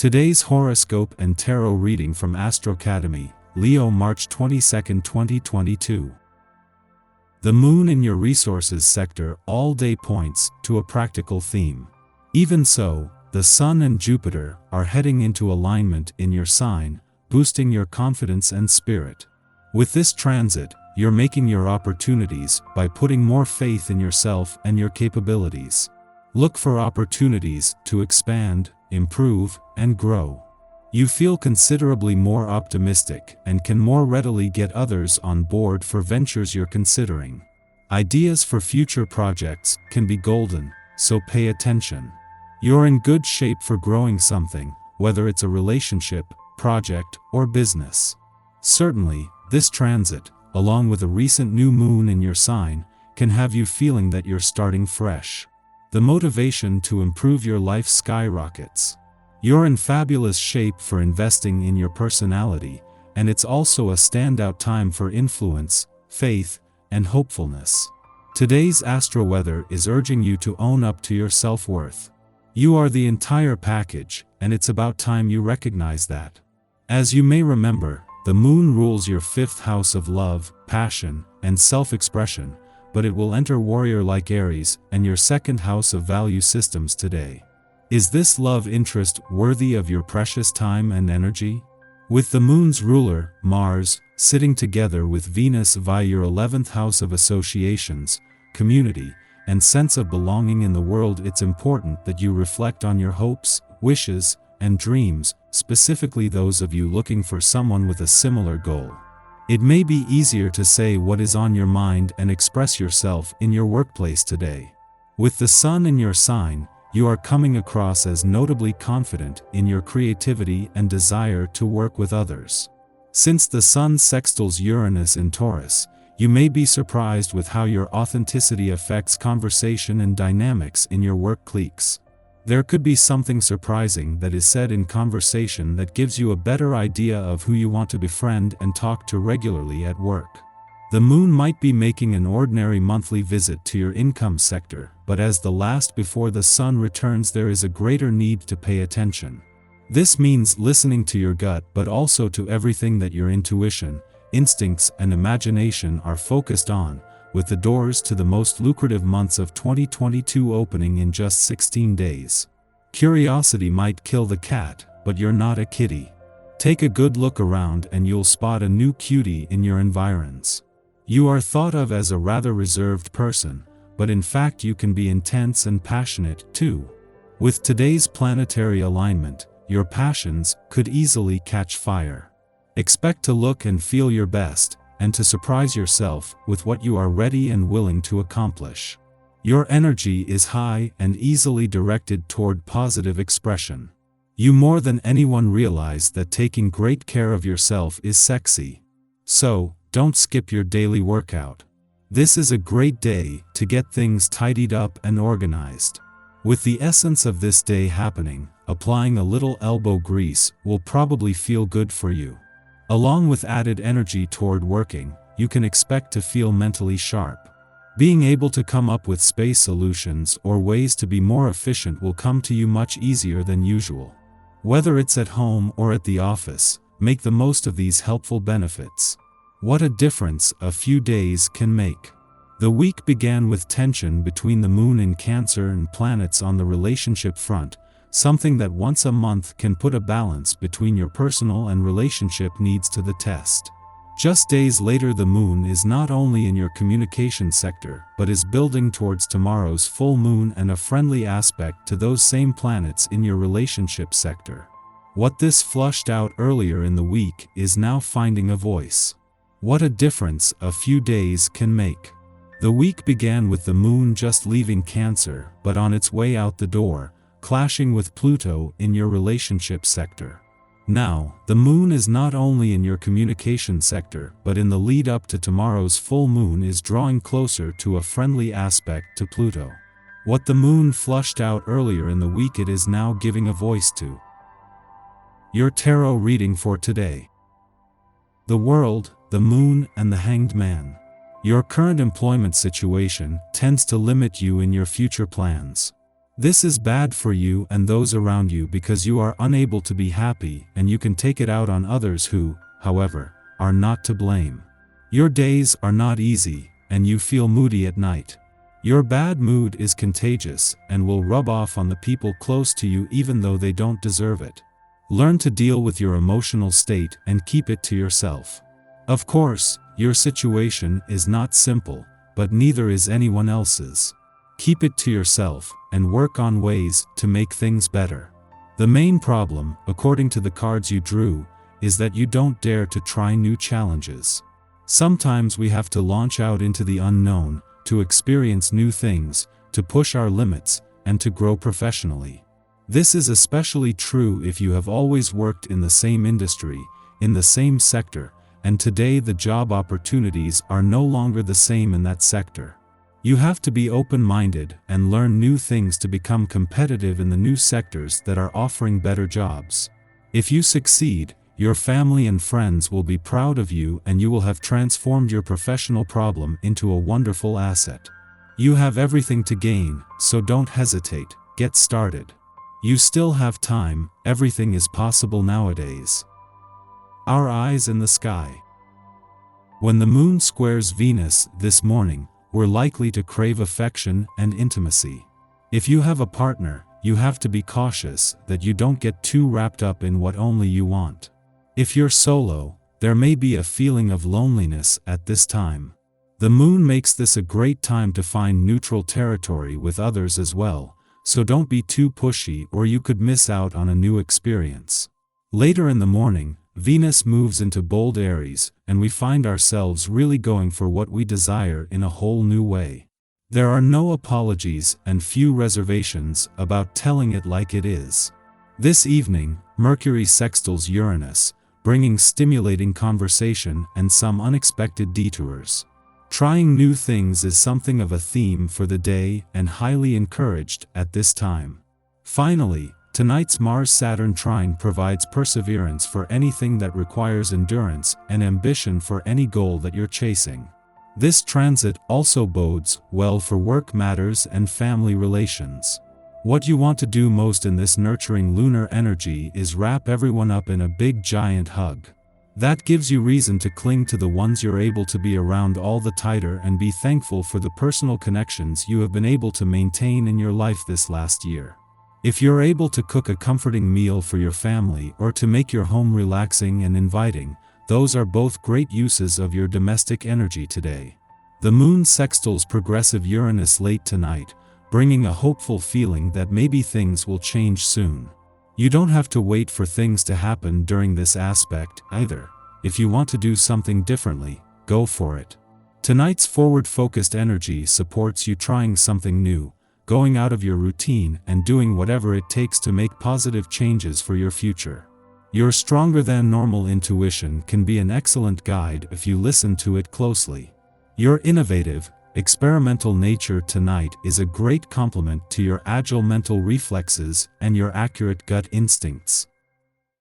Today's horoscope and tarot reading from Astrocademy, Leo March 22, 2022. The moon in your resources sector all day points to a practical theme. Even so, the sun and Jupiter are heading into alignment in your sign, boosting your confidence and spirit. With this transit, you're making your opportunities by putting more faith in yourself and your capabilities. Look for opportunities to expand, improve, and grow. You feel considerably more optimistic and can more readily get others on board for ventures you're considering. Ideas for future projects can be golden, so pay attention. You're in good shape for growing something, whether it's a relationship, project, or business. Certainly, this transit, along with a recent new moon in your sign, can have you feeling that you're starting fresh. The motivation to improve your life skyrockets. You're in fabulous shape for investing in your personality, and it's also a standout time for influence, faith, and hopefulness. Today's astro weather is urging you to own up to your self-worth. You are the entire package, and it's about time you recognize that. As you may remember, the moon rules your fifth house of love, passion, and self-expression, but it will enter warrior-like Aries and your second house of value systems today. Is this love interest worthy of your precious time and energy? With the moon's ruler, Mars, sitting together with Venus via your 11th house of associations, community, and sense of belonging in the world, it's important that you reflect on your hopes, wishes, and dreams, specifically those of you looking for someone with a similar goal. It may be easier to say what is on your mind and express yourself in your workplace today. With the sun in your sign, you are coming across as notably confident in your creativity and desire to work with others. Since the sun sextiles Uranus in Taurus, you may be surprised with how your authenticity affects conversation and dynamics in your work cliques. There could be something surprising that is said in conversation that gives you a better idea of who you want to befriend and talk to regularly at work. The moon might be making an ordinary monthly visit to your income sector, but as the last before the sun returns, there is a greater need to pay attention. This means listening to your gut, but also to everything that your intuition, instincts, and imagination are focused on, with the doors to the most lucrative months of 2022 opening in just 16 days. Curiosity might kill the cat, but you're not a kitty. Take a good look around and you'll spot a new cutie in your environs. You are thought of as a rather reserved person, but in fact you can be intense and passionate too. With today's planetary alignment, your passions could easily catch fire. Expect to look and feel your best, and to surprise yourself with what you are ready and willing to accomplish. Your energy is high and easily directed toward positive expression. You more than anyone realize that taking great care of yourself is sexy. So, don't skip your daily workout. This is a great day to get things tidied up and organized. With the essence of this day happening, applying a little elbow grease will probably feel good for you. Along with added energy toward working, you can expect to feel mentally sharp. Being able to come up with space solutions or ways to be more efficient will come to you much easier than usual. Whether it's at home or at the office, make the most of these helpful benefits. What a difference a few days can make. The week began with tension between the moon in Cancer and planets on the relationship front, something that once a month can put a balance between your personal and relationship needs to the test. Just days later, the moon is not only in your communication sector, but is building towards tomorrow's full moon and a friendly aspect to those same planets in your relationship sector. What this flushed out earlier in the week is now finding a voice. What a difference a few days can make. The week began with the moon just leaving Cancer, but on its way out the door, clashing with Pluto in your relationship sector. Now, the moon is not only in your communication sector, but in the lead up to tomorrow's full moon is drawing closer to a friendly aspect to Pluto. What the moon flushed out earlier in the week, it is now giving a voice to. Your tarot reading for today. The World, the Moon, and the Hanged Man. Your current employment situation tends to limit you in your future plans. This is bad for you and those around you because you are unable to be happy and you can take it out on others who, however, are not to blame. Your days are not easy and you feel moody at night. Your bad mood is contagious and will rub off on the people close to you even though they don't deserve it. Learn to deal with your emotional state and keep it to yourself. Of course, your situation is not simple, but neither is anyone else's. Keep it to yourself and work on ways to make things better. The main problem, according to the cards you drew, is that you don't dare to try new challenges. Sometimes we have to launch out into the unknown, to experience new things, to push our limits, and to grow professionally. This is especially true if you have always worked in the same industry, in the same sector, and today the job opportunities are no longer the same in that sector. You have to be open-minded and learn new things to become competitive in the new sectors that are offering better jobs. If you succeed, your family and friends will be proud of you and you will have transformed your professional problem into a wonderful asset. You have everything to gain, so don't hesitate, get started. You still have time, everything is possible nowadays. Our eyes in the sky. When the moon squares Venus this morning, we're likely to crave affection and intimacy. If you have a partner, you have to be cautious that you don't get too wrapped up in what only you want. If you're solo, there may be a feeling of loneliness at this time. The moon makes this a great time to find neutral territory with others as well, so don't be too pushy or you could miss out on a new experience. Later in the morning, Venus moves into bold Aries, and we find ourselves really going for what we desire in a whole new way. There are no apologies and few reservations about telling it like it is. This evening, Mercury sextiles Uranus, bringing stimulating conversation and some unexpected detours. Trying new things is something of a theme for the day and highly encouraged at this time. Finally, tonight's Mars-Saturn trine provides perseverance for anything that requires endurance and ambition for any goal that you're chasing. This transit also bodes well for work matters and family relations. What you want to do most in this nurturing lunar energy is wrap everyone up in a big giant hug. That gives you reason to cling to the ones you're able to be around all the tighter and be thankful for the personal connections you have been able to maintain in your life this last year. If you're able to cook a comforting meal for your family or to make your home relaxing and inviting, those are both great uses of your domestic energy today. The moon sextiles progressive Uranus late tonight, bringing a hopeful feeling that maybe things will change soon. You don't have to wait for things to happen during this aspect either. If you want to do something differently, go for it. Tonight's forward-focused energy supports you trying something new, going out of your routine and doing whatever it takes to make positive changes for your future. Your stronger than normal intuition can be an excellent guide if you listen to it closely. Your innovative, experimental nature tonight is a great complement to your agile mental reflexes and your accurate gut instincts.